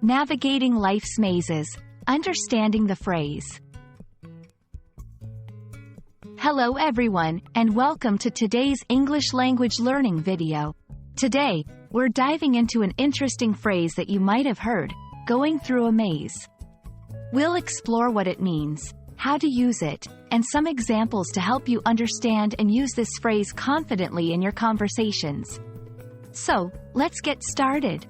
Navigating life's mazes, understanding the phrase. Hello everyone, and welcome to today's English language learning video. Today, we're diving into an interesting phrase that you might have heard, going through a maze. We'll explore what it means, how to use it, and some examples to help you understand and use this phrase confidently in your conversations. So, let's get started.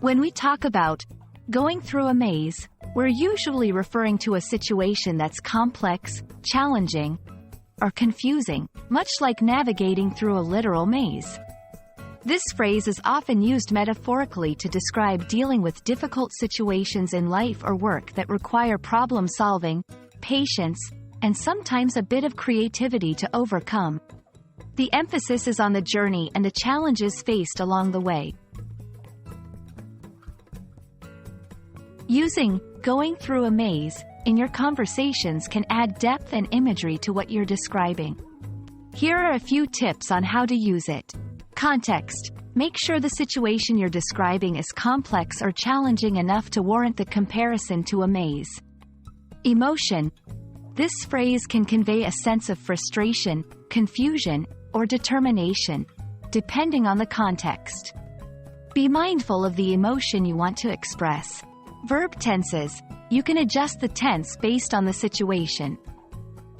When we talk about going through a maze, we're usually referring to a situation that's complex, challenging, or confusing, much like navigating through a literal maze. This phrase is often used metaphorically to describe dealing with difficult situations in life or work that require problem-solving, patience, and sometimes a bit of creativity to overcome. The emphasis is on the journey and the challenges faced along the way. Using going through a maze in your conversations can add depth and imagery to what you're describing. Here are a few tips on how to use it. Context. Make sure the situation you're describing is complex or challenging enough to warrant the comparison to a maze. Emotion. This phrase can convey a sense of frustration, confusion, or determination, depending on the context. Be mindful of the emotion you want to express. Verb tenses. You can adjust the tense based on the situation.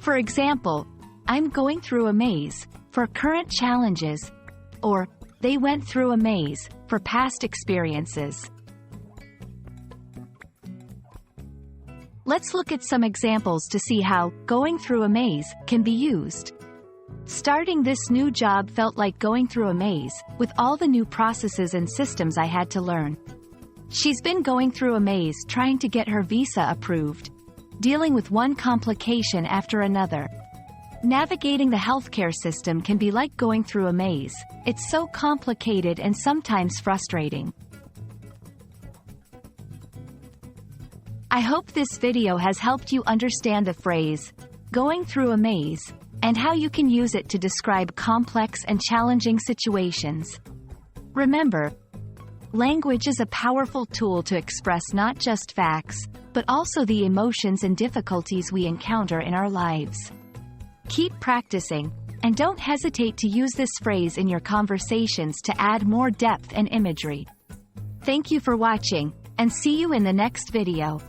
For example, I'm going through a maze for current challenges, or they went through a maze for past experiences. Let's look at some examples to see how going through a maze can be used. Starting this new job felt like going through a maze, with all the new processes and systems I had to learn. She's been going through a maze trying to get her visa approved, dealing with one complication after another. Navigating the healthcare system can be like going through a maze. It's so complicated and sometimes frustrating. I hope this video has helped you understand the phrase, going through a maze, and how you can use it to describe complex and challenging situations. Remember, language is a powerful tool to express not just facts, but also the emotions and difficulties we encounter in our lives. Keep practicing, and don't hesitate to use this phrase in your conversations to add more depth and imagery. Thank you for watching, and see you in the next video.